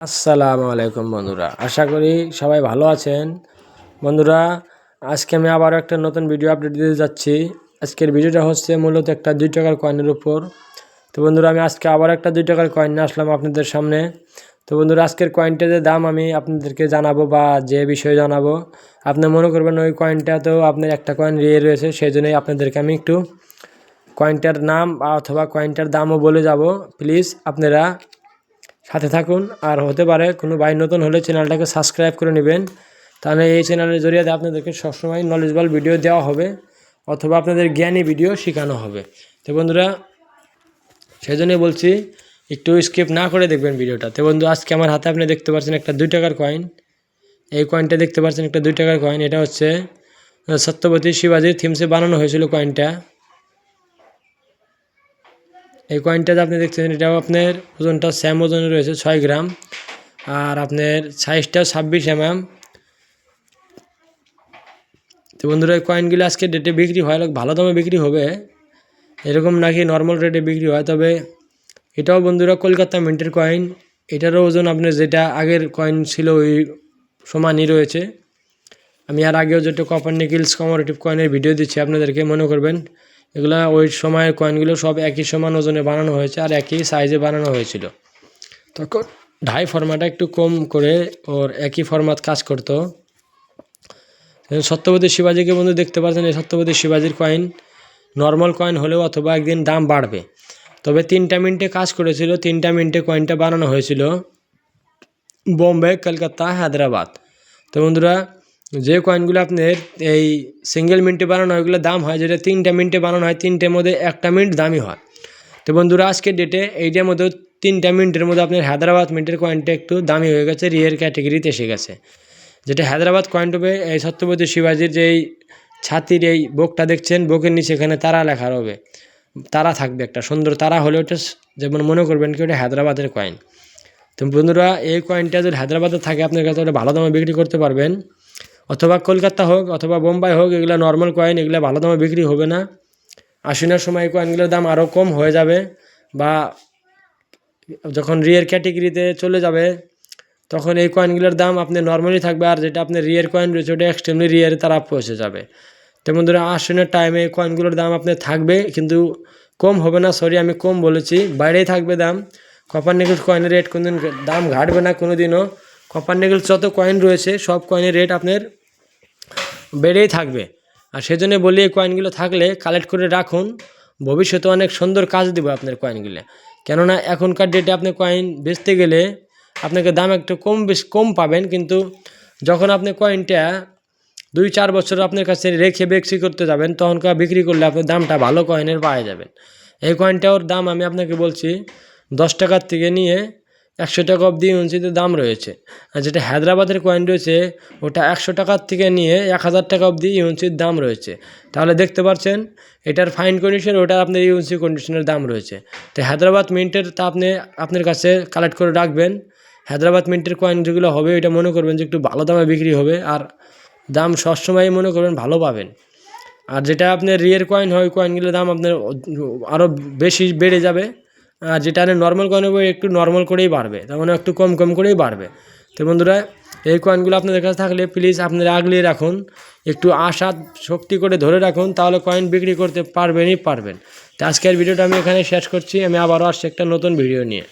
আসসালামু আলাইকুম বন্ধুরা, আশা করি সবাই ভালো আছেন। বন্ধুরা, আজকে আমি আবারও একটা নতুন ভিডিও আপডেট দিতে যাচ্ছি। আজকের ভিডিওটা হচ্ছে মূলত একটা 2 টাকার কয়েনের উপর। তো বন্ধুরা, আমি আজকে আবার একটা 2 টাকার কয়েন নিয়ে আসলাম আপনাদের সামনে। তো বন্ধুরা, আজকের কয়েনটার যে দাম আমি আপনাদেরকে জানাবো বা যে বিষয়ে জানাবো, আপনি মনে করবেন ওই কয়েনটাতেও আপনার একটা কয়েন রিয়ে রয়েছে, সেই জন্যই আপনাদেরকে আমি একটু কয়েনটার নাম অথবা কয়েনটার দামও বলে যাব। প্লিজ আপনারা সাথে থাকুন। আর হতে পারে কোনো ভাই নতুন হলে চ্যানেলটাকে সাবস্ক্রাইব করে নেবেন, তাহলে এই চ্যানেলের জরিয়াতে আপনাদেরকে সবসময় নলেজবল ভিডিও দেওয়া হবে অথবা আপনাদের জ্ঞানী ভিডিও শেখানো হবে। তো বন্ধুরা, সেই জন্যই বলছি একটু স্কিপ না করে দেখবেন ভিডিওটা। তো বন্ধু, আজকে আমার হাতে আপনি দেখতে পাচ্ছেন একটা 2 টাকার কয়েন। এই কয়েনটা দেখতে পাচ্ছেন একটা 2 টাকার কয়েন। এটা হচ্ছে ছত্রপতি শিবাজির থিমসে বানানো হয়েছিল কয়েনটা। এই কয়েনটাতে আপনি দেখতেছেন এটাও আপনার ওজনটা সেম ওজনে রয়েছে 6 গ্রাম, আর আপনার সাইজটাও 26 mm। তো বন্ধুরা, এই কয়েনগুলো আজকে ডেটে বিক্রি হয়, ভালো দামে বিক্রি হবে, এরকম নাকি নর্মাল রেটে বিক্রি হয়। তবে এটাও বন্ধুরা কলকাতা মিন্টের কয়েন। এটারও ওজন আপনার যেটা আগের কয়েন ছিল ওই সমানই রয়েছে। আমি আর আগেও যেটা কপার নিকেলস কমারেটিভ কয়েনের ভিডিও দিচ্ছি আপনাদেরকে, মনে করবেন এগুলা ওই সময়ের কয়েনগুলো সব একই সমান ওজনে বানানো হয়েছে আর একই সাইজে বানানো হয়েছিল। তখন ঢাই ফরম্যাটটা একটু কম করে ওর একই ফরম্যাট কাজ করতো। ছত্রপতি শিবাজিকে বন্ধু দেখতে পাচ্ছেন, এই ছত্রপতি শিবাজির কয়েন নর্মাল কয়েন হলেও অথবা একদিন দাম বাড়বে। তবে 3টা মিনিটে কাজ করেছিল, 3টা মিনিটে কয়েনটা বানানো হয়েছিল বোম্বে, কলকাতা, হায়দ্রাবাদ। তো বন্ধুরা, যে কয়েনগুলো আপনার এই সিঙ্গেল মিনিটে বানানো হয় ওইগুলো দাম হয়, যেটা 3টা মিনিটে বানানো হয় 3টের মধ্যে 1টা মিনিট দামি হয়। তো বন্ধুরা, আজকের ডেটে এইটার মধ্যে 3টা মিনিটের মধ্যে আপনার হায়দ্রাবাদ মিন্টের কয়েনটা একটু দামি হয়ে গেছে, রিয়ের ক্যাটেগরিতে এসে গেছে। যেটা হায়দ্রাবাদ কয়েন হবে এই ছত্রপতি শিবাজির যেই ছাতির এই বুকটা দেখছেন, বুকের নিচে এখানে তারা লেখা হবে, তারা থাকবে একটা সুন্দর তারা হলে ওটা যেমন মনে করবেন কি ওটা হায়দ্রাবাদের কয়েন। তো বন্ধুরা, এই কয়েনটা যদি হায়দ্রাবাদে থাকে আপনার কাছে ওটা ভালো দামে বিক্রি করতে পারবেন, অথবা কলকাতা হোক অথবা বোম্বাই হোক, এগুলো নর্মাল কয়েন, এগুলো ভালো দামে বিক্রি হবে না। আশ্বিনের সময় এই কয়েনগুলোর দাম আরও কম হয়ে যাবে, বা যখন রিয়ের ক্যাটেগরিতে চলে যাবে তখন এই কয়েনগুলোর দাম আপনি নর্মালি থাকবে, আর যেটা আপনার রিয়ের কয়েন রয়েছে ওটা এক্সট্রিমলি রিয়ের তারা পৌঁছে যাবে। তো বন্ধুরা, আশ্বিনের টাইমে এই কয়েনগুলোর দাম আপনার থাকবে, কিন্তু কম হবে না, সরি আমি কম বলেছি, বাইরেই থাকবে দাম। কপার নিকেল কয়েনের রেট কোনোদিন দাম ঘাটবে না কোনো দিনও। কপার নিকেল যত কয়েন রয়েছে সব কয়েনের রেট আপনার বেড়েই থাকবে। আর সেজন্য বলি এই কয়েনগুলো থাকলে কালেক্ট করে রাখুন, ভবিষ্যতে অনেক সুন্দর কাজ দেবে আপনার কয়েনগুলো। কেননা এখনকার ডেটে আপনি কয়েন বেচতে গেলে আপনাকে দাম একটু কম পাবেন, কিন্তু যখন আপনি কয়েনটা 2-4 বছর আপনার কাছে রেখে বিক্রি করতে যাবেন তখনকার বিক্রি করলে আপনি দামটা ভালো কয়েনের পাওয়া যাবেন। এই কয়েনটার দাম আমি আপনাকে বলছি 10 টাকার থেকে নিয়ে 100 টাকা অবধি ইউনিটে দাম রয়েছে। আর যেটা হায়দ্রাবাদের কয়েন রয়েছে ওটা 100 টাকার থেকে নিয়ে 1000 টাকা অবধি ইউনিটের দাম রয়েছে। তাহলে দেখতে পাচ্ছেন এটার ফাইন কন্ডিশন, ওটা আপনার ইউএনসি কন্ডিশনের দাম রয়েছে। তো হায়দ্রাবাদ মিন্টের তা আপনি আপনার কাছে কালেক্ট করে রাখবেন। হায়দ্রাবাদ মিন্টের কয়েন যেগুলো হবে এটা মনে করবেন যে একটু ভালো দামে বিক্রি হবে, আর দাম সবসময় মনে করবেন ভালো পাবেন। আর যেটা আপনার রিয়ের কয়েন হয় ওই কয়েনগুলোর দাম আপনার আরও বেশি বেড়ে যাবে, আর যেটা নর্মাল কয়েন হবে একটু নর্মাল করেই বাড়বে, তার মানে একটু কম কম করেই বাড়বে। তো বন্ধুরা, এই কয়েনগুলো আপনাদের কাছে থাকলে প্লিজ আপনারা আগলিয়ে রাখুন, একটু আশা শক্তি করে ধরে রাখুন, তাহলে কয়েন বিক্রি করতে পারবেন। তো আজকের ভিডিওটা আমি এখানে শেষ করছি, আমি আবারও আসছি একটা নতুন ভিডিও নিয়ে।